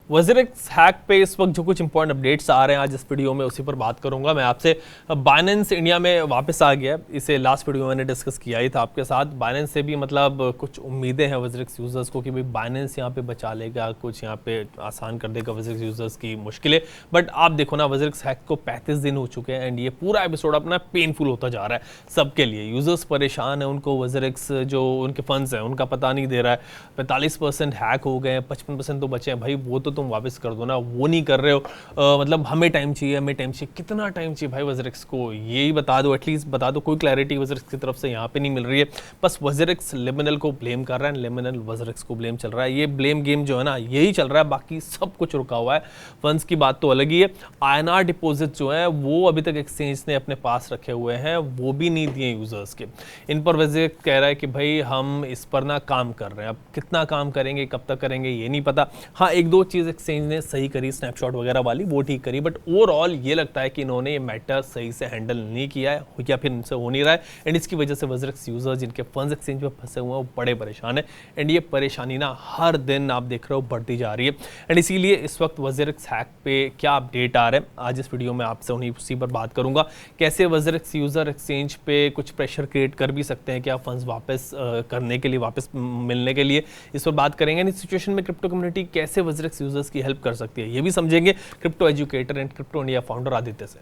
वज़िरिक्स hack पे इस वक्त जो कुछ इंपॉर्टेंट अपडेट्स आ रहे हैं आज इस वीडियो में उसी पर बात करूंगा मैं आपसे। बाइनेंस इंडिया में वापस आ गया, इसे लास्ट वीडियो में मैंने डिस्कस किया ही था आपके साथ। बाइनेंस से भी मतलब कुछ उम्मीदें हैं वज़िरिक्स यूज़र्स को कि भाई बाइनेंस यहाँ पे बचा लेगा, कुछ यहाँ पे आसान कर देगा वज़िरिक्स यूज़र्स की मुश्किलें। बट आप देखो ना, वज़िरिक्स हैक को 35 दिन हो चुके हैं एंड ये पूरा एपिसोड अपना पेनफुल होता जा रहा है सबके लिए। यूज़र्स परेशान है, उनको वज़िरिक्स जो उनके फंड्स हैं उनका पता नहीं दे रहा है। 45% हैक हो गए हैं, 55% तो बचे हैं। भाई वो तो तुम वापस कर दो ना, वो नहीं कर रहे हो। मतलब हमें टाइम चाहिए, हमें टाइम चाहिए। कितना टाइम चाहिए भाई वज़िरिक्स को, यही बता दो, एटलीस्ट बता दो। कोई क्लैरिटी वज़िरिक्स की तरफ से यहाँ पे नहीं मिल रही है। बस वज़िरिक्स लिमिनल को ब्लेम कर रहा है, लिमिनल वज़िरिक्स को ब्लेम चल रहा है। ये ब्लेम गेम जो है ना यही चल रहा है, बाकी सब कुछ रुका हुआ है। फंड्स की बात तो अलग ही है। INR डिपॉजिट जो है वो अभी तक एक्सचेंज ने अपने पास रखे हुए हैं, वो भी नहीं दिए यूज़र्स के। इन पर वज़िरिक्स कह रहा है कि भाई हम इस पर ना काम कर रहे हैं। अब कितना काम करेंगे, कब तक करेंगे, ये नहीं पता। हाँ, एक दो चीज़ एक्सचेंज ने सही करी, स्नैपशॉट वगैरह वाली वो ठीक करी, बट ओवरऑल ये लगता है कि इन्होंने ये मैटर सही से हैंडल नहीं किया है या फिर इनसे हो नहीं रहा है। एंड इसकी वजह से वज़िरिक्स यूज़र जिनके फंड्स एक्सचेंज में फंसे हुए हैं वो बड़े परेशान है। एंड ये परेशानी ना हर दिन आप देख रहे हो बढ़ती जा रही है। एंड इसीलिए इस वक्त वज़िरिक्स हैक पे क्या अपडेट आ रहे हैं आज इस वीडियो में आपसे उसी पर बात करूंगा। कैसे वज़िरिक्स यूज़र एक्सचेंज पे कुछ प्रेशर क्रिएट कर भी सकते हैं क्या फंड्स वापस करने के लिए, वापस मिलने के लिए, इस पर बात करेंगे। इस सिचुएशन में क्रिप्टो कम्युनिटी कैसे वज़िरिक्स यूजर्स की हेल्प कर सकती है ये भी समझेंगे crypto educator and crypto India founder Aditya से।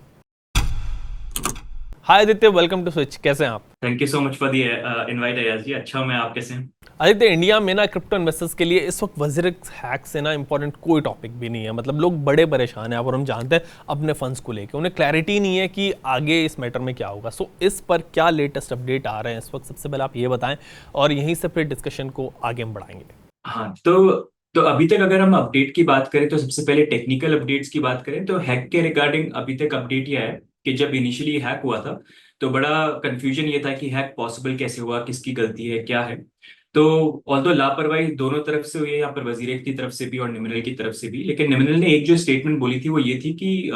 Hi Aditya, welcome to Switch. कैसे हैं आप? Thank you so much for the invite Ayaz ji. अच्छा हूं मैं, आप कैसे हैं? आदित्य, इंडिया में ना क्रिप्टो इन्वेस्टर्स के लिए इस वक्त वज़िरिक्स हैक से ना इंपॉर्टेंट कोई टॉपिक भी नहीं है। मतलब लोग बड़े परेशान हैं और हम जानते हैं अपने फंड्स को लेकर, उन्हें क्लैरिटी नहीं है कि आगे इस मैटर में क्या होगा। सो इस पर क्या लेटेस्ट अपडेट आ रहे हैं इस वक्त, सबसे पहले आप ये बताएं और यहीं से फिर डिस्कशन को आगे हम बढ़ाएंगे। हाँ, तो अभी तक अगर हम अपडेट की बात करें तो सबसे पहले टेक्निकल अपडेट्स की बात करें तो हैक के रिगार्डिंग अभी तक अपडेट यह है कि जब इनिशियली हैक हुआ था तो बड़ा कंफ्यूजन ये था कि हैक पॉसिबल कैसे हुआ, किसकी गलती है, क्या है। तो ऑल्दो लापरवाही दोनों तरफ से हुई है, यहाँ पर वजीर की तरफ से भी और निमिनल की तरफ से भी। लेकिन निमिनल ने एक जो स्टेटमेंट बोली थी वो ये थी कि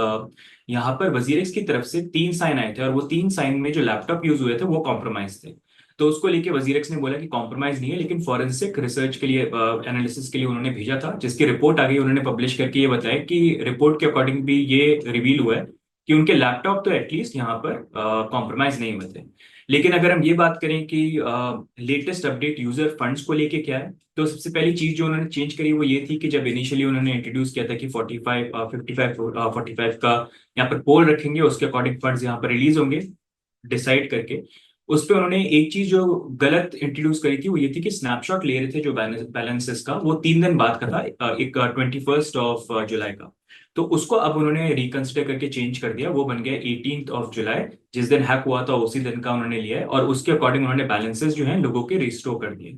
यहाँ पर वजीर की तरफ से 3 साइन आए थे और वो 3 साइन में जो लैपटॉप यूज हुए थे वो कॉम्प्रोमाइज थे। तो उसको लेके वजीरेक्स ने बोला कि कॉम्प्रोमाइज नहीं है, लेकिन फॉरेंसिक रिसर्च के लिए, एनालिसिस के लिए उन्होंने भेजा था, जिसकी रिपोर्ट आ गई। उन्होंने पब्लिश करके ये बताया कि रिपोर्ट के अकॉर्डिंग भी ये रिवील हुआ है कि उनके लैपटॉप तो एटलीस्ट यहाँ पर कॉम्प्रोमाइज नहीं हुए थे। लेकिन अगर हम ये बात करें कि लेटेस्ट अपडेट यूजर फंड्स को लेके क्या है, तो सबसे पहली चीज जो उन्होंने चेंज करी वो ये थी कि जब इनिशियली उन्होंने इंट्रोड्यूस किया था कि 45 का यहाँ पर पोल रखेंगे, उसके अकॉर्डिंग फंड्स यहाँ पर रिलीज होंगे डिसाइड करके। उस पे उन्होंने एक चीज जो गलत इंट्रोड्यूस करी थी वो ये थी कि स्नैपशॉट ले रहे थे जो बैलेंसेस का, वो 3 दिन बाद का था, एक 21 जुलाई का। तो उसको अब उन्होंने रिकंसिडर करके चेंज कर दिया, वो बन गया 18 जुलाई। जिस दिन हैक हुआ था उसी दिन का उन्होंने लिया है और उसके अकॉर्डिंग उन्होंने बैलेंसेस जो हैं लोगों के रिस्टोर कर दिए।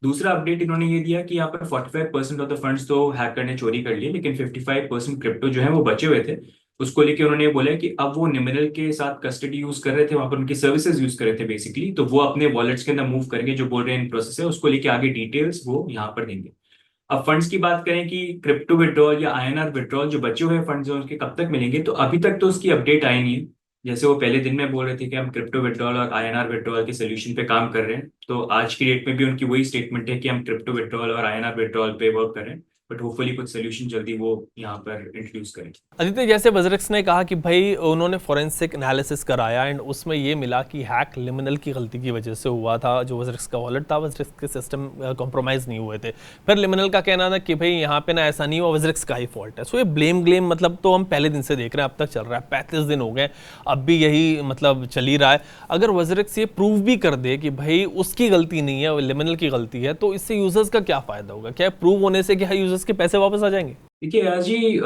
दूसरा अपडेट इन्होंने ये दिया कि यहाँ पर 45% ऑफ द फंड्स तो हैकर ने चोरी कर लिए, लेकिन 55% क्रिप्टो जो है वो बचे हुए थे। उसको लेके उन्होंने ये बोला कि अब वो निमिनल के साथ कस्टडी यूज कर रहे थे, वहां पर उनकी सर्विसेज यूज कर रहे थे बेसिकली, तो वो अपने वॉलेट्स के अंदर मूव करेंगे। जो बोल रहे हैं इन प्रोसेस है उसको लेके आगे डिटेल्स वो यहाँ पर देंगे। अब फंड्स की बात करें कि क्रिप्टो विड्रॉल या INR विड्रॉल जो बचे हुए फंड्स हैं उनके कब तक मिलेंगे, तो अभी तक तो उसकी अपडेट आई नहीं है। जैसे वो पहले दिन में बोल रहे थे कि हम क्रिप्टो विड्रॉल और INR विड्रॉल के सोल्यूशन पे काम कर रहे हैं, तो आज की डेट में भी उनकी वही स्टेटमेंट है कि हम क्रिप्टो विड्रॉल और INR विड्रॉल पे वर्क कर रहे हैं। बट होपफुली कुछ सोल्यूशन जल्दी वो यहाँ पर इंट्रोड्यूस करें। आदित्य, जैसे वज़िरिक्स ने कहा कि भाई उन्होंने फोरेंसिक एनालिसिस कराया एंड उसमें ये मिला कि हैक लिमिनल की गलती की वजह से हुआ था। जो वज़िरिक्स का वॉलेट था, वज़िरिक्स के सिस्टम कॉम्प्रोमाइज़ नहीं हुए थे। फिर लिमिनल का कहना था कि भाई यहाँ पे ना ऐसा नहीं हुआ, वज़िरिक्स का ही फॉल्ट है। सो ये ब्लेम ग्लेम मतलब तो हम पहले दिन से देख रहे हैं, अब तक चल रहा है, 35 दिन हो गए, अब भी यही मतलब चल ही रहा है। अगर वज़िरिक्स ये प्रूव भी कर दे कि भाई उसकी गलती नहीं है, लिमिनल की गलती है, तो इससे यूजर्स का क्या फ़ायदा होगा? क्या प्रूव होने से क्या यूजर्स के पैसे वापस आ जाएंगे? देखिए यार जी,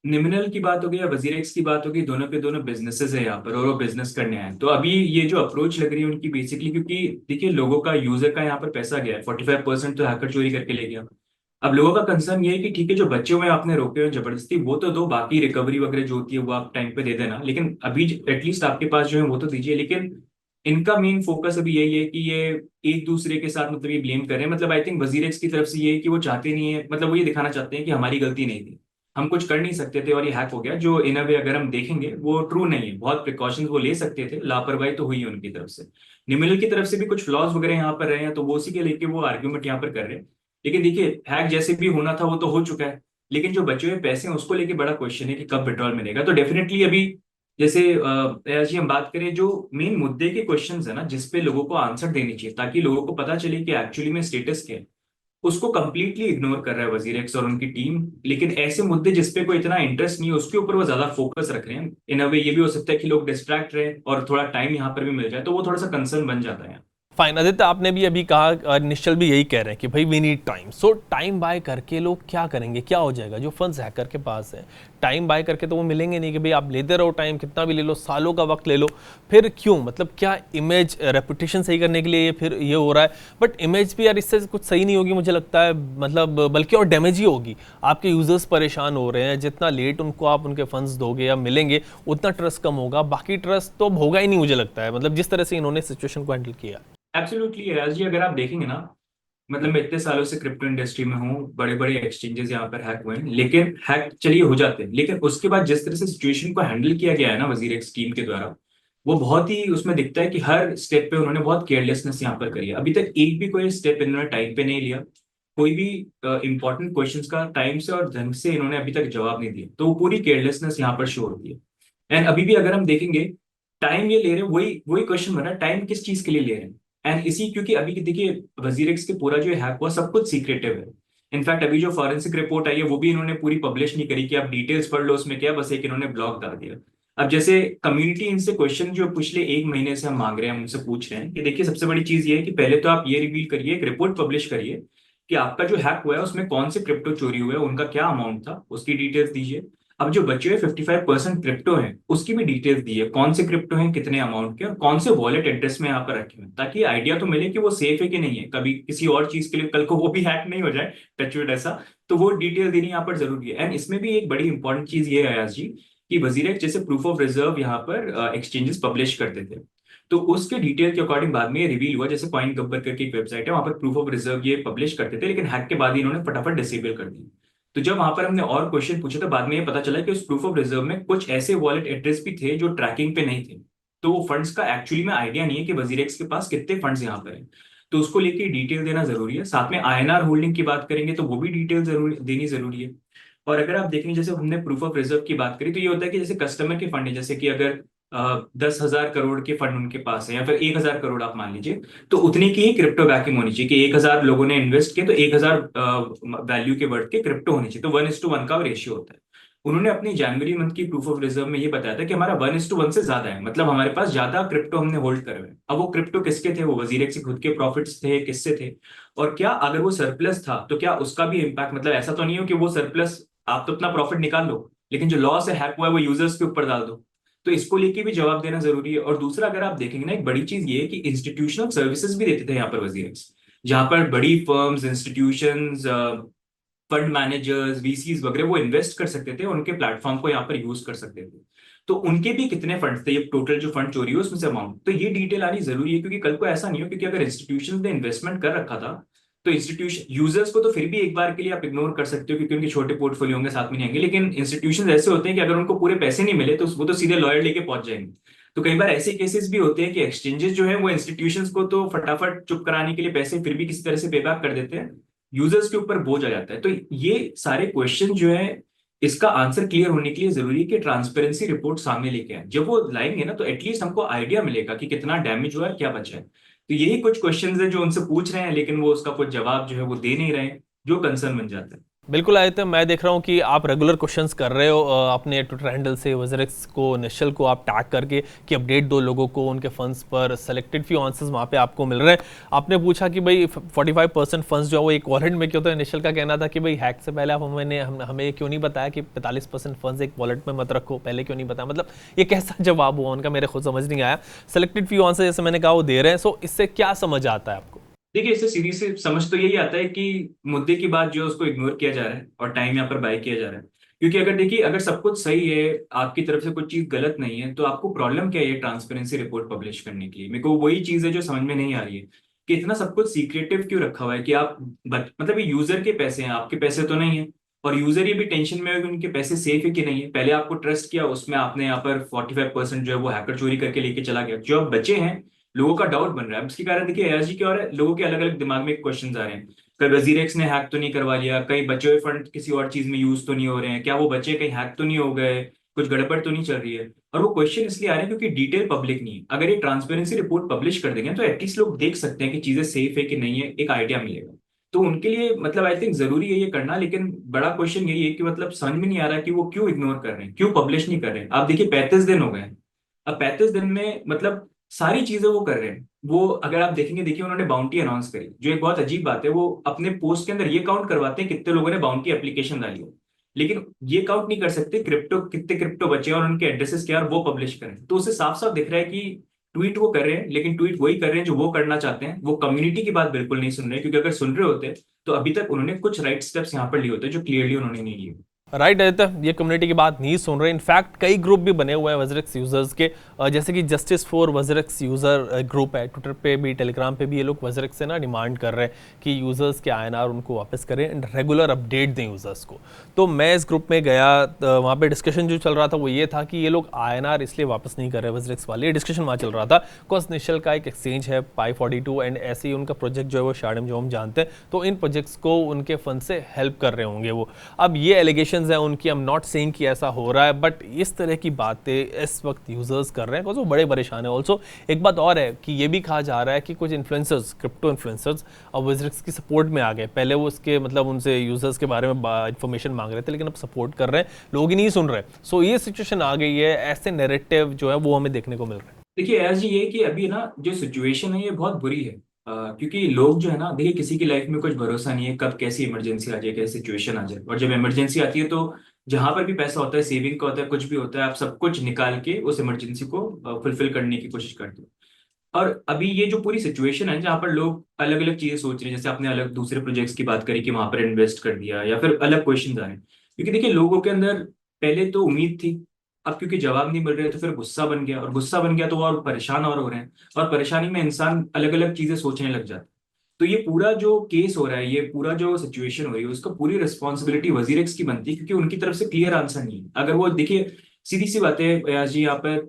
निमिनल की बात होगी या वजीरेक्स की बात होगी, दोनों के दोनों बिजनेसेस है यहाँ पर और वो बिजनेस करने आए हैं। तो अभी ये जो अप्रोच लग रही है उनकी बेसिकली, क्योंकि देखिए लोगों का, यूजर का यहाँ पर पैसा गया है, 45% तो हैकर चोरी करके ले गया। अब लोगों का कंसर्न ये है कि ठीक है, जो बच्चे हुए हैं आपने रोके हुए जबरदस्ती वो तो दो, बाकी रिकवरी वगैरह जो होती है वो आप टाइम पे दे देना, लेकिन अभी एटलीस्ट आपके पास जो है वो तो दीजिए। लेकिन इनका मेन फोकस अभी यही है कि ये एक दूसरे के साथ मतलब ये ब्लेम कर रहे हैं। मतलब आई थिंक वजीरेक्स की तरफ से ये है कि वो चाहते नहीं है, मतलब वो ये दिखाना चाहते हैं कि हमारी गलती नहीं थी, हम कुछ कर नहीं सकते थे और ये हैक हो गया, जो इन अ वे अगर हम देखेंगे वो ट्रू नहीं है। बहुत प्रिकॉशंस वो ले सकते थे, लापरवाही तो हुई है उनकी तरफ से। निमिल की तरफ से भी कुछ फ्लॉज वगैरह यहाँ पर रहे हैं, तो वो उसी के लेके वो आर्ग्यूमेंट यहाँ पर कर रहे हैं। लेकिन देखिए हैक जैसे भी होना था वो तो हो चुका है। लेकिन जो बचे हुए पैसे हैं उसको लेके बड़ा क्वेश्चन है कि कब विड्रॉल मिलेगा। तो डेफिनेटली अभी जैसे आज ही हम बात करें, जो मेन मुद्दे के क्वेश्चंस है ना जिसपे लोगों को आंसर देनी चाहिए ताकि लोगों को पता चले कि एक्चुअली में स्टेटस क्या है, उसको कंप्लीटली इग्नोर कर रहा है वजीर एक्स और उनकी टीम। लेकिन ऐसे मुद्दे जिसपे कोई इतना इंटरेस्ट नहीं है उसके ऊपर वो ज्यादा फोकस रख रहे हैं। इन अ वे ये भी हो सकता है कि लोग डिस्ट्रैक्ट रहे और थोड़ा टाइम यहाँ पर भी मिल जाए, तो वो थोड़ा सा कंसर्न बन जाता है। फाइन आदित्य, आपने भी अभी कहा, निश्चल भी यही कह रहे हैं कि भाई we need time. So time buy करके लोग क्या करेंगे, क्या हो जाएगा जो फंड्स हैकर के पास है? टाइम बाय करके तो वो मिलेंगे नहीं कि भाई आप लेते रहो टाइम, कितना भी ले लो, सालों का वक्त ले लो। फिर क्यों, मतलब क्या इमेज रेपुटेशन सही करने के लिए ये फिर ये हो रहा है? बट इमेज भी यार इससे कुछ सही नहीं होगी मुझे लगता है, मतलब बल्कि और डैमेज ही होगी। आपके यूजर्स परेशान हो रहे हैं, जितना लेट उनको आप उनके फंड्स दोगे या मिलेंगे उतना ट्रस्ट कम होगा, बाकी ट्रस्ट तो अब होगा ही नहीं मुझे लगता है, मतलब जिस तरह से इन्होंने सिचुएशन को हैंडल किया। एब्सोल्युटली राज जी, अगर आप देखेंगे ना, मतलब मैं इतने सालों से क्रिप्टो इंडस्ट्री में हूँ, बड़े बड़े एक्सचेंजेस यहाँ पर हैक हुए हैं, लेकिन हैक चलिए हो जाते हैं, लेकिन उसके बाद जिस तरह से सिचुएशन को हैंडल किया गया है ना वजीर एक्स टीम के द्वारा, वो बहुत ही उसमें दिखता है कि हर स्टेप पे उन्होंने बहुत केयरलेसनेस यहाँ पर करी है। अभी तक एक भी कोई स्टेप इन्होंने टाइम पे नहीं लिया, कोई भी इंपॉर्टेंट क्वेश्चंस का टाइम से और ढंग से इन्होंने अभी तक जवाब नहीं दिया, तो वो पूरी केयरलेसनेस यहाँ पर शो होती है। एंड अभी भी अगर हम देखेंगे, टाइम ये ले रहे हैं, वही वही क्वेश्चन बना, टाइम किस चीज के लिए ले रहे हैं? एंड इसी क्योंकि अभी देखिए वजीर एक्स के पूरा जो हैक हुआ सब कुछ सीक्रेटिव है। इनफैक्ट अभी जो फॉरेंसिक रिपोर्ट आई है वो भी इन्होंने पूरी पब्लिश नहीं करी कि आप डिटेल्स पढ़ लो उसमें क्या, बस एक इन्होंने ब्लॉग डाल दिया। अब जैसे कम्युनिटी इनसे क्वेश्चन जो पिछले एक महीने से हम मांग रहे हैं, हम उनसे पूछ रहे हैं कि देखिए सबसे बड़ी चीज ये है कि पहले तो आप ये रिवील करिए, एक रिपोर्ट पब्लिश करिए कि आपका जो हैक हुआ है उसमें कौन से क्रिप्टो चोरी हुए, उनका क्या अमाउंट था, उसकी डिटेल्स दीजिए। अब जो बचे हुए 55% क्रिप्टो हैं उसकी भी डिटेल्स दी है, कौन से क्रिप्टो हैं, कितने अमाउंट के, और कौन से वॉलेट एड्रेस में यहाँ पर रखे हुए हैं, ताकि आइडिया तो मिले कि वो सेफ है कि नहीं है, कभी किसी और चीज के लिए कल को वो भी हैक नहीं हो जाए, टचवुड ऐसा। तो वो डिटेल देनी यहाँ पर जरूरी है। एंड इसमें भी एक बड़ी इंपॉर्टेंट चीज ये है अयाज जी कि वजीर जैसे प्रूफ ऑफ रिजर्व यहाँ पर एक्सचेंजेस पब्लिश करते थे, तो उसके डिटेल के अकॉर्डिंग बाद में ये रिवील हुआ, जैसे कॉइन गब्बर करके एक वेबसाइट है वहां पर प्रूफ ऑफ रिजर्व ये पब्लिश करते थे, लेकिन हैक के बाद ही इन्होंने फटाफट डिसेबल कर दी। तो जब वहां पर हमने और क्वेश्चन पूछे तो बाद में ये पता चला कि उस प्रूफ ऑफ रिजर्व में कुछ ऐसे वॉलेट एड्रेस भी थे जो ट्रैकिंग पे नहीं थे, तो वो फंड्स का एक्चुअली में आइडिया नहीं है कि वजीरेक्स के पास कितने फंड्स यहाँ पर हैं। तो उसको लेके डिटेल देना जरूरी है। साथ में आईएनआर होल्डिंग की बात करेंगे तो वो भी डिटेल जरूरी देनी जरूरी है। और अगर आप देखेंगे, जैसे हमने प्रूफ ऑफ रिजर्व की बात करी, तो ये होता है कि जैसे कस्टमर के फंड है, जैसे कि अगर 10,000 करोड़ के फंड उनके पास है या फिर 1,000 करोड़ आप मान लीजिए, तो उतनी की ही क्रिप्टो बैकिंग होनी चाहिए कि 1,000 लोगों ने इन्वेस्ट किया तो 1,000 वैल्यू के वर्थ के क्रिप्टो होनी चाहिए, तो 1:1 का रेशियो होता है। उन्होंने अपनी जनवरी मंथ की प्रूफ ऑफ रिजर्व में ये बताया था कि हमारा 1:1 से ज्यादा है, मतलब हमारे पास ज्यादा क्रिप्टो हमने होल्ड करे हुए हैं। अब वो क्रिप्टो किसके थे? वो वजीर के खुद के प्रॉफिट्स थे, किससे थे? और क्या अगर वो सरप्लस था तो क्या उसका भी इम्पैक्ट, मतलब ऐसा तो नहीं हो कि वो सरप्लस आप तो अपना प्रॉफिट निकाल लो लेकिन जो लॉस है, हैक हुआ है, वो यूजर्स के ऊपर डाल दो। तो इसको लेके भी जवाब देना जरूरी है। और दूसरा अगर आप देखेंगे ना, एक बड़ी चीज ये है कि इंस्टीट्यूशनल सर्विसेज भी देते थे यहाँ पर वजीर, जहां पर बड़ी firms, institutions, fund managers, VCs वगैरह वो इन्वेस्ट कर सकते थे, उनके प्लेटफॉर्म को यहाँ पर यूज कर सकते थे। तो उनके भी कितने फंड थे, ये टोटल जो फंड चोरी हो उसमें से अमाउंट, तो ये डिटेल आनी जरूरी है, क्योंकि कल को ऐसा नहीं हो, क्योंकि अगर इंस्टीट्यूशन ने इन्वेस्टमेंट कर रखा था तो इंस्टीट्यूशन यूजर्स को तो फिर भी एक बार के लिए आप इग्नोर कर सकते हो क्योंकि उनके छोटे पोर्टफोलियो होंगे, साथ में नहीं आएंगे, लेकिन इंस्टीट्यूशन ऐसे होते हैं कि अगर उनको पूरे पैसे नहीं मिले तो वो तो सीधे लॉयर लेके पहुंच जाएंगे। तो कई बार ऐसे केसेस भी होते हैं कि एक्सचेंजेस जो है वो इंस्टीट्यूशंस को तो फटाफट चुप कराने के लिए पैसे फिर भी किसी तरह से पेबैक कर देते हैं, यूजर्स के ऊपर बोझ आ जाता है। तो ये सारे क्वेश्चन जो है, इसका आंसर क्लियर होने के लिए जरूरी है कि ट्रांसपेरेंसी रिपोर्ट सामने लेके आए। जब वो लाएंगे ना तो एटलीस्ट हमको आइडिया मिलेगा कि कितना डैमेज हुआ है, क्या बचा है। तो यही कुछ क्वेश्चंस है जो उनसे पूछ रहे हैं, लेकिन वो उसका कुछ जवाब जो है वो दे नहीं रहे हैं, जो कंसर्न बन जाता है। बिल्कुल आदित्य, मैं देख रहा हूँ कि आप रेगुलर क्वेश्चंस कर रहे हो अपने ट्विटर हैंडल से वज़रेक्स को, निश्चल को आप टैग करके कि अपडेट दो लोगों को उनके फंड्स पर। सेलेक्टेड फ्यू आंसर्स वहाँ पे आपको मिल रहे हैं। आपने पूछा कि भाई 45% फंड्स जो है वो एक वॉलेट में क्यों, तो निश्चल का कहना था कि भाई हैक से पहले आप हमें क्यों नहीं बताया कि 45% फंड्स एक वॉलेट में मत रखो, पहले क्यों नहीं बताया? मतलब ये कैसा जवाब हुआ उनका, मेरे खुद समझ नहीं आया। सेलेक्टेड फ्यू आंसर जैसे मैंने कहा वो दे रहे हैं, सो इससे क्या समझ आता है आपको? देखिए, इससे सीधी सी समझ तो यही आता है कि मुद्दे की बात जो है उसको इग्नोर किया जा रहा है और टाइम यहाँ पर बाय किया जा रहा है। क्योंकि अगर देखिए, अगर सब कुछ सही है, आपकी तरफ से कुछ चीज गलत नहीं है, तो आपको प्रॉब्लम क्या है ये ट्रांसपेरेंसी रिपोर्ट पब्लिश करने की? मेरे को वही चीज है जो समझ में नहीं आ रही है कि इतना सब कुछ सीक्रेटिव क्यों रखा हुआ है कि आप मतलब ये यूजर के पैसे हैं, आपके पैसे तो नहीं है। और यूजर ये भी टेंशन में है कि उनके पैसे सेफ है कि नहीं है। पहले आपको ट्रस्ट किया, उसमें आपने यहाँ पर 45% जो है वो हैकर चोरी करके लेके चला गया। जो अब बचे हैं, लोगों का डाउट बन रहा है। अब इसके कारण देखिए अयाज जी क्या हो रहा है, लोगों के अलग अलग दिमाग में क्वेश्चन आ रहे हैं कहीं वजीरेक्स ने हैक तो नहीं करवा लिया, कहीं बचे हुए फंड किसी और चीज में यूज तो नहीं हो रहे हैं, क्या वो बचे कहीं हैक तो नहीं हो गए, कुछ गड़बड़ तो नहीं चल रही है। और वो क्वेश्चन इसलिए आ रहे हैं क्योंकि डिटेल पब्लिक नहीं है। अगर ये ट्रांसपेरेंसी रिपोर्ट पब्लिश कर देंगे तो एटलीस्ट लोग देख सकते हैं कि चीजें सेफ है कि नहीं है, एक आइडिया मिलेगा। तो उनके लिए मतलब आई थिंक जरूरी है ये करना। लेकिन बड़ा क्वेश्चन यही है कि मतलब समझ में नहीं आ रहा कि वो क्यों इग्नोर कर रहे हैं, क्यों पब्लिश नहीं कर रहे हैं। आप देखिए 35 दिन हो गए हैं। अब 35 दिन में मतलब सारी चीजें वो कर रहे हैं। वो अगर आप देखेंगे, देखिए उन्होंने बाउंटी अनाउंस करी, जो एक बहुत अजीब बात है। वो अपने पोस्ट के अंदर ये काउंट करवाते हैं कितने लोगों ने बाउंटी एप्लीकेशन डाली है, लेकिन ये काउंट नहीं कर सकते क्रिप्टो कितने क्रिप्टो बचे हैं और उनके एड्रेसेस क्या है और वो पब्लिश करें। तो उससे साफ साफ दिख रहा है कि ट्वीट वो कर रहे हैं, लेकिन ट्वीट वही कर रहे हैं जो वो करना चाहते हैं। वो कम्युनिटी की बात बिल्कुल नहीं सुन रहे, क्योंकि अगर सुन रहे होते तो अभी तक उन्होंने कुछ राइट स्टेप्स यहाँ पर लिए होते जो क्लियरली उन्होंने नहीं लिए। राइट आदित्य, ये कम्युनिटी की बात नहीं सुन रहे। इनफैक्ट कई ग्रुप भी बने हुए हैं वजरेक्स यूजर्स के, जैसे कि justice for WazirX user group है, ट्विटर पे भी टेलीग्राम पे भी ये लोग वजरेक्स से ना डिमांड कर रहे हैं कि यूजर्स के आईएनआर उनको वापस करें एंड रेगुलर अपडेट दें यूजर्स को। तो मैं इस ग्रुप में गया, वहाँ पे डिस्कशन जो चल रहा था वो ये था कि ये लोग आईएनआर इसलिए वापस नहीं कर रहे वजरेक्स वाले, ये डिस्कशन वहाँ चल रहा था बिकॉज निशल का एक एक्सचेंज है पाई42 एंड ऐसे ही उनका प्रोजेक्ट जो है वो शार्डम जो हम जानते हैं, तो इन प्रोजेक्ट्स को उनके फंड से हेल्प कर रहे होंगे वो। अब ये एलिगेशंस हैं उनकी, हम नॉट सेइंग कि ऐसा हो रहा है, बट इस तरह की बातें इस वक्त यूजर्स कर रहे हैं बिकॉज वो बड़े परेशान है। ऑल्सो एक बात और है कि ये भी कहा जा रहा है कि कुछ इन्फ्लुएंसर्स, क्रिप्टो इन्फ्लुएंसर्स अब वजरेक्स की सपोर्ट में आ गए। पहले वो उसके मतलब उनसे यूजर्स के बारे में इन्फॉर्मेशन मांग रहे थे, लेकिन अब सपोर्ट कर रहे हैं, लोग ही नहीं सुन रहे। सो ये सिचुएशन आ गई है, ऐसे नैरेटिव जो है वो हमें देखने को मिल रहे हैं। देखिए एज ये कि अभी ना जो सिचुएशन है ये बहुत बुरी है। क्योंकि लोग जो है ना, देखिए किसी की लाइफ में कुछ भरोसा नहीं है कब कैसी इमरजेंसी आ जाए, कैसी सिचुएशन आ जाए। और जब इमरजेंसी आती है तो जहां पर भी पैसा होता है, सेविंग का होता है, कुछ भी होता है, आप सब कुछ निकाल के उस इमरजेंसी को फुलफिल करने की कोशिश करते हो। और अभी ये जो पूरी सिचुएशन है जहाँ पर लोग अलग अलग चीजें सोच रहे हैं, जैसे आपने अलग दूसरे प्रोजेक्ट्स की बात करी कि वहां पर इन्वेस्ट कर दिया, या फिर अलग क्वेश्चन आ रहे हैं। क्योंकि देखिए लोगों के अंदर पहले तो उम्मीद थी, अब क्योंकि जवाब नहीं मिल रहे तो फिर गुस्सा बन गया, और गुस्सा बन गया तो वो और परेशान और हो रहे हैं। और परेशानी में इंसान अलग अलग चीजें सोचने लग जाता है। तो ये पूरा जो केस हो रहा है, ये पूरा जो सिचुएशन हो रही है, उसका पूरी रिस्पॉन्सिबिलिटी वजीरेक्स की बनती है, क्योंकि उनकी तरफ से क्लियर आंसर नहीं है। अगर वो देखिए, सीधी सी बात है यार जी, यहाँ पर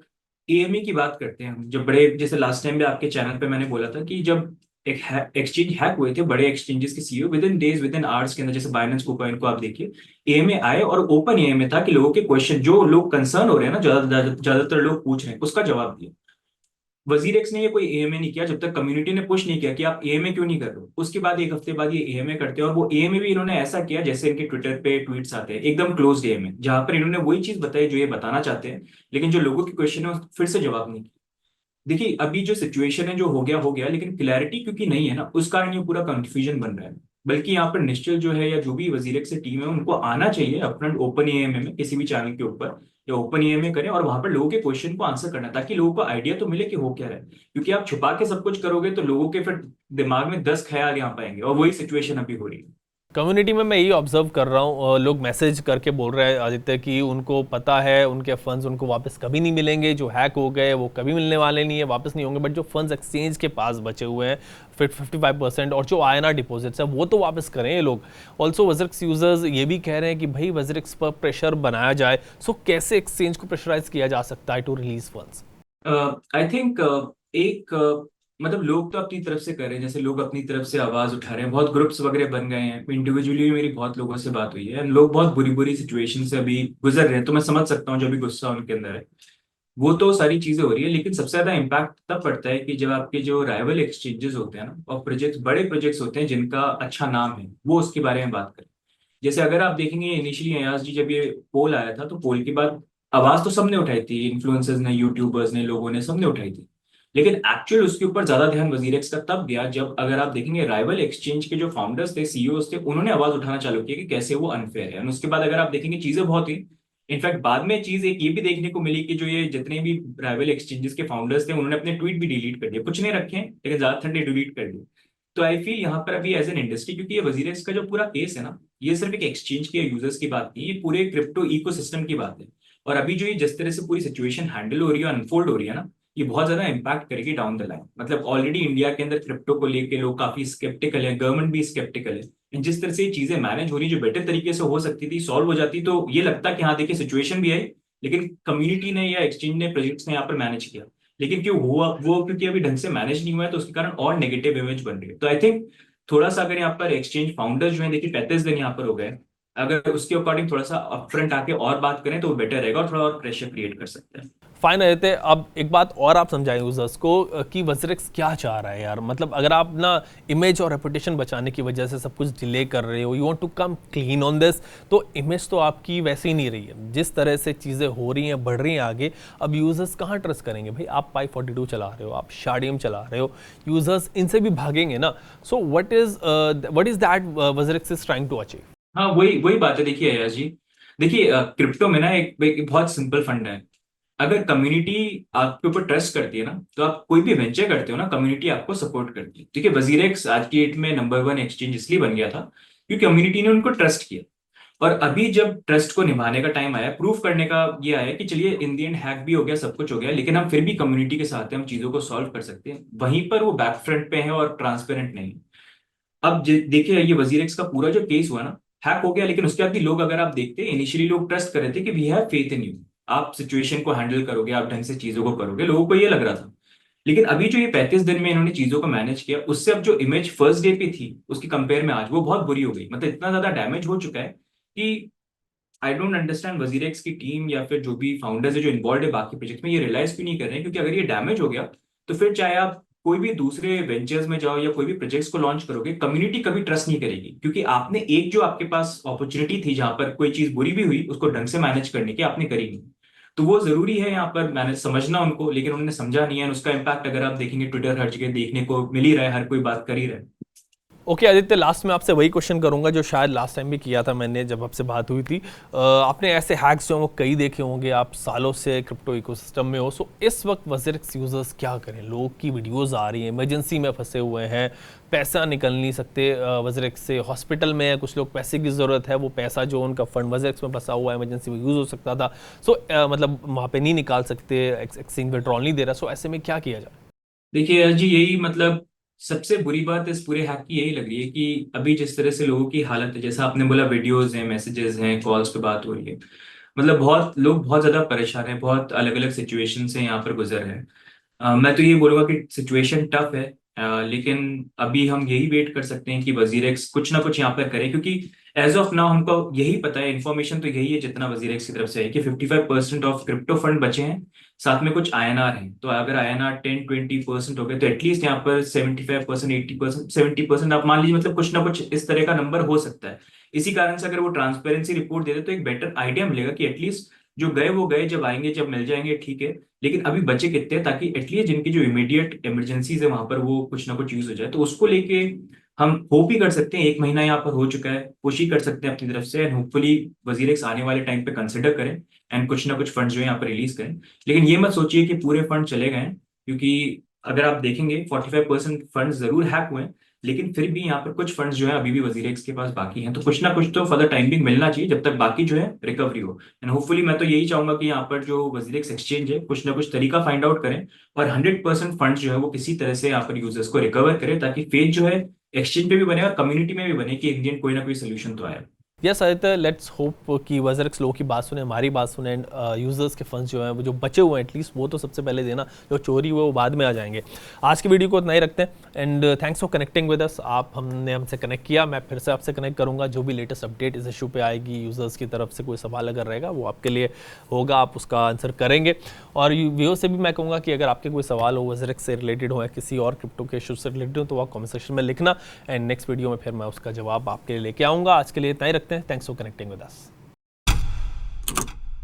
एएमए की बात करते हैं हम, जब बड़े, जैसे लास्ट टाइम भी आपके चैनल पे मैंने बोला था कि जब एक एक्सचेंज हैक हुए थे, बड़े एक्सचेंजेस के CEO with in days, with in hours के अंदर, जैसे बाइनेंस कोपाइन को आप देखिए, एएमए आए और ओपन एएमए था कि लोगों के क्वेश्चन जो लोग कंसर्न हो रहे हैं ना, ज्यादातर लोग पूछ रहे हैं, उसका जवाब दिया। वजीर एक्स ने ये कोई एएमए नहीं किया जब तक कम्युनिटी ने पुश नहीं किया कि आप एएमए क्यों नहीं कर रहे हो। उसके बाद एक हफ्ते बाद ये एएमए करते हैं, और वो एएमए भी इन्होंने ऐसा किया जैसे इनके ट्विटर पे ट्वीट्स आते हैं, एकदम क्लोज्ड एएमए, जहां पर इन्होंने वही चीज बताई जो ये बताना चाहते हैं, लेकिन जो लोगों के क्वेश्चन है फिर से जवाब नहीं। देखिए अभी जो सिचुएशन है जो हो गया, लेकिन क्लैरिटी क्योंकि नहीं है ना, उस कारण ये पूरा कंफ्यूजन बन रहा है। बल्कि यहाँ पर निश्चल जो है या जो भी वजीरक से टीम है, उनको आना चाहिए अपना ओपन एएमए में किसी भी चैनल के ऊपर, या ओपन एएमए करें और वहां पर लोगों के क्वेश्चन को आंसर करना, ताकि लोगों को आइडिया तो मिले कि हो क्या रहा है। क्योंकि आप छुपा के सब कुछ करोगे तो लोगों के फिर दिमाग में 10 ख्याल यहाँ पाएंगे, और वही सिचुएशन अभी हो रही है। कम्युनिटी में मैं यही ऑब्जर्व कर रहा हूँ, लोग मैसेज करके बोल रहे हैं आदित्य कि उनको पता है उनके फंड्स उनको वापस कभी नहीं मिलेंगे, जो हैक हो गए वो कभी मिलने वाले नहीं है, वापस नहीं होंगे, बट जो फंड्स एक्सचेंज के पास बचे हुए हैं फिर 55% और जो आईएनआर डिपॉजिट्स है वो तो वापस करें ये लोग। ऑल्सो वजरेक्स यूजर्स ये भी कह रहे हैं कि भाई वजरेक्स पर प्रेशर बनाया जाए। सो कैसे एक्सचेंज को प्रेशराइज किया जा सकता है to release funds? I think एक मतलब लोग तो अपनी तरफ से कर रहे हैं, जैसे लोग अपनी तरफ से आवाज उठा रहे हैं, बहुत ग्रुप्स वगैरह बन गए हैं। इंडिविजुअली मेरी बहुत लोगों से बात हुई है, लोग बहुत बुरी बुरी सिचुएशन से अभी गुजर रहे हैं, तो मैं समझ सकता हूँ जो भी गुस्सा उनके अंदर है। वो तो सारी चीजें हो रही है, लेकिन सबसे ज्यादा इम्पैक्ट तब पड़ता है कि जब आपके जो राइवल एक्सचेंजेस होते हैं ना, और प्रोजेक्ट्स, बड़े प्रोजेक्ट्स होते हैं जिनका अच्छा नाम है, वो उसके बारे में बात करें। जैसे अगर आप देखेंगे इनिशियली अयाज जी जब ये पोल आया था, तो पोल के बाद आवाज तो सबने उठाई थी, इन्फ्लुएंसर्स ने, यूट्यूबर्स ने, लोगों ने, सबने उठाई थी। लेकिन एक्चुअल उसके ऊपर ज्यादा ध्यान वजीरेक्स का तब गया जब, अगर आप देखेंगे, राइवल एक्सचेंज के जो फाउंडर्स थे, सीईओज थे, उन्होंने आवाज उठाना चालू किया कि कैसे वो अनफेयर है। और उसके बाद अगर आप देखेंगे चीजें बहुत ही, इनफैक्ट बाद में चीज एक ये भी देखने को मिली कि जो ये जितने भी राइवल एक्सचेंजेस के फाउंडर्स थे, उन्होंने अपने ट्वीट भी डिलीट कर दिए, कुछ नहीं रखे हैं, लेकिन ज्यादातर ने डिलीट कर दिए। तो आई फील यहाँ पर अभी एज एन इंडस्ट्री, क्योंकि ये वजीरेक्स का जो पूरा केस है ना, ये सिर्फ एक एक्सचेंज के यूजर्स की बात नहीं, ये पूरे क्रिप्टो इकोसिस्टम की बात है। और अभी जो ये जिस तरह से पूरी सिचुएशन हैंडल हो रही है, अनफोल्ड हो रही है ना, ये बहुत ज्यादा इंपैक्ट करेगी डाउन द लाइन। मतलब ऑलरेडी इंडिया के अंदर क्रिप्टो को लेके लोग काफी स्केप्टिकल है, गवर्नमेंट भी स्केप्टिकल है। जिस तरह से ये चीजें मैनेज हो रही, जो बेटर तरीके से हो सकती थी, सॉल्व हो जाती, तो ये लगता है कि हाँ देखिए सिचुएशन भी आई, लेकिन कम्युनिटी ने या एक्सचेंज ने, प्रोजेक्ट्स ने यहाँ पर मैनेज किया। लेकिन क्यों हुआ वो, क्योंकि अभी ढंग से मैनेज नहीं हुआ है, तो उसके कारण और नेगेटिव इमेज बन रही है। तो आई थिंक थोड़ा सा अगर यहाँ पर एक्सचेंज फाउंडर जो है देखिए 35 दिन यहाँ पर हो गए, अगर उसके अकॉर्डिंग थोड़ा सा अपफ्रंट आके और बात करें तो वो बेटर रहेगा और थोड़ा और प्रेशर क्रिएट कर सकते हैं। फाइन रहते। अब एक बात और आप समझाएं यूजर्स को कि वजरेक्स क्या चाह रहा है यार। मतलब अगर आप ना इमेज और रेपुटेशन बचाने की वजह से सब कुछ डिले कर रहे हो, you want to come clean on this, तो इमेज तो आपकी वैसे ही नहीं रही है। जिस तरह से चीज़ें हो रही हैं, बढ़ रही हैं आगे, अब यूजर्स कहाँ ट्रस्ट करेंगे भाई? आप पाई 42 चला रहे हो, आप शाडियम चला रहे हो, यूजर्स इनसे भी भागेंगे ना। So what is that WazirX is trying to achieve? हाँ, वही वही बात है। देखिए अय्याज जी, देखिए क्रिप्टो में ना एक बहुत सिंपल फंड है। अगर कम्युनिटी आपके ऊपर ट्रस्ट करती है ना, तो आप कोई भी वेंचर करते हो ना, कम्युनिटी आपको सपोर्ट करती है। देखिए वजीरेक्स आज की डेट में नंबर 1 एक्सचेंज इसलिए बन गया था क्योंकि कम्युनिटी ने उनको ट्रस्ट किया। और अभी जब ट्रस्ट को निभाने का टाइम आया, प्रूफ करने का ये आया कि चलिए इन दी एंड हैक भी हो गया, सब कुछ हो गया, लेकिन हम फिर भी कम्युनिटी के साथ हैं, हम चीजों को सॉल्व कर सकते हैं, वहीं पर वो बैक फ्रंट पे है और ट्रांसपेरेंट नहीं। अब देखिए ये वजीरेक्स का पूरा जो केस हुआ ना, हैक हो गया, लेकिन उसके बाद भी लोग, अगर आप देखते हैं, इनिशियली लोग ट्रस्ट कर रहे थे कि we have faith in you, आप सिचुएशन को हैंडल करोगे, आप ढंग से चीजों को करोगे, लोगों को ये लग रहा था। लेकिन अभी जो ये 35 दिन में इन्होंने चीजों को मैनेज किया, उससे अब जो इमेज फर्स्ट डे पे थी उसकी कंपेयर में आज वो बहुत बुरी हो गई। मतलब इतना ज्यादा डैमेज हो चुका है कि आई डोंट अंडरस्टैंड वजीरेक्स की टीम या फिर जो भी फाउंडर्स है जो इन्वॉल्व है बाकी प्रोजेक्ट में, ये रियलाइज क्यों नहीं कर रहे हैं। क्योंकि अगर ये डैमेज हो गया तो फिर चाहे आप कोई भी दूसरे वेंचर्स में जाओ या कोई भी प्रोजेक्ट्स को लॉन्च करोगे, कम्युनिटी कभी ट्रस्ट नहीं करेगी। क्योंकि आपने एक जो आपके पास अपॉर्चुनिटी थी जहां पर कोई चीज बुरी भी हुई उसको ढंग से मैनेज करने की, आपने करी नहीं। तो वो जरूरी है यहाँ पर मैनेज समझना उनको, लेकिन उन्होंने समझा नहीं है। उसका इम्पैक्ट अगर आप देखेंगे ट्विटर हर जगह देखने को मिल ही रहा है, हर कोई बात कर ही रहा है। ओके आदित्य, लास्ट में आपसे वही क्वेश्चन करूंगा जो शायद लास्ट टाइम भी किया था मैंने जब आपसे बात हुई थी। आपने ऐसे हैक्स जो हैं वो कई देखे होंगे, आप सालों से क्रिप्टो इकोसिस्टम में हो। सो इस वक्त वजरेक्स यूजर्स क्या करें? लोग की वीडियोस आ रही हैं, इमरजेंसी में फंसे हुए हैं, पैसा निकल नहीं सकते वजरेक्स से, हॉस्पिटल में है, कुछ लोग पैसे की ज़रूरत है, वो पैसा जो उनका फंड वजरेक्स में फंसा हुआ है, इमरजेंसी में यूज़ हो सकता था, सो मतलब वहाँ पे नहीं निकाल सकते, एक्सचेंज विड्रॉल नहीं दे रहा। सो ऐसे में क्या किया जाए? देखिए यार जी, यही मतलब सबसे बुरी बात इस पूरे हैक की यही लग रही है कि अभी जिस तरह से लोगों की हालत है, जैसा आपने बोला, वीडियोस हैं, मैसेजेस हैं, कॉल्स पे बात हो रही है, मतलब बहुत लोग बहुत ज्यादा परेशान हैं, बहुत अलग अलग सिचुएशन से यहाँ पर गुजर रहे हैं। मैं तो ये बोलूंगा कि सिचुएशन टफ है, लेकिन अभी हम यही वेट कर सकते हैं कि वजीरेक्स कुछ ना कुछ यहाँ पर करे। क्योंकि एज ऑफ नाउ हमको यही पता है, इन्फॉर्मेशन तो यही है जितना वजीरेक्स की तरफ से है, कि 55% ऑफ क्रिप्टो फंड बचे हैं, साथ में कुछ आईएनआर हैं। तो अगर आईएनआर 10-20% हो गए तो एटलीस्ट यहाँ पर 75%, 80%, 70% आप मान लीजिए, मतलब कुछ ना कुछ इस तरह का नंबर हो सकता है। इसी कारण से अगर वो ट्रांसपेरेंसी रिपोर्ट दे दे तो एक बेटर आइडिया मिलेगा कि एटलीस्ट जो गए वो गए, जब आएंगे जब मिल जाएंगे ठीक है, लेकिन अभी बचे कितने हैं, ताकि एटलीस्ट जिनकी जो इमीडिएट इमरजेंसीज है वहां पर वो कुछ ना कुछ यूज हो जाए। तो उसको लेके हम होप ही कर सकते हैं, 1 महीना यहाँ पर हो चुका है, कोशिश ही कर सकते हैं अपनी तरफ से, एंड होपफुली वजीरेक्स आने वाले टाइम पे कंसिडर करें एंड कुछ ना कुछ फंड जो है यहाँ पर रिलीज करें। लेकिन ये मत सोचिए कि पूरे फंड चले गए हैं, क्योंकि अगर आप देखेंगे 45% फंड जरूर हैक हुए हैं, लेकिन फिर भी यहाँ पर कुछ फंड्स जो है अभी भी वजीरेक्स के पास बाकी हैं। तो कुछ ना कुछ तो फॉर द टाइम बिंग मिलना चाहिए जब तक बाकी जो है रिकवरी हो। एंड होपफुली मैं तो यही चाहूंगा कि यहाँ पर जो वजीरेक्स एक्सचेंज है कुछ ना कुछ तरीका फाइंड आउट करें और 100% फंड जो है वो किसी तरह से यहाँ पर यूजर्स को रिकवर करे, ताकि फेथ जो है एक्सचेंज पे भी बने और कम्युनिटी में भी बने कि इंडियन कोई ना कोई सोल्यूशन तो आए। यस आदित्य, लेट्स होप कि वजरेक्स लोगों की बात सुने, हमारी बात सुने, एंड यूजर्स के फंड्स जो हैं वो जो बचे हुए हैं एटलीस्ट वो तो सबसे पहले देना, जो चोरी हुए वो बाद में आ जाएंगे। आज की वीडियो को इतना ही रखते हैं, and thanks for connecting with us. हमसे कनेक्ट किया, मैं फिर से आपसे कनेक्ट करूंगा। जो भी लेटेस्ट अपडेट इस इशू पे आएगी, यूजर्स की तरफ से कोई सवाल अगर रहेगा वो आपके लिए होगा, आप उसका आंसर करेंगे। और व्यूअर्स से भी मैं कहूँगा कि अगर आपके कोई सवाल हो वजरेक्स से रिलेटेड हो या किसी और क्रिप्टो के इशू से रिलेटेड हो तो आप कमेंट सेक्शन में लिखना, एंड नेक्स्ट वीडियो में फिर मैं उसका जवाब आपके लिए लेके आऊँगा। आज के लिए इतना ही रखते हैं। Thanks for connecting with us.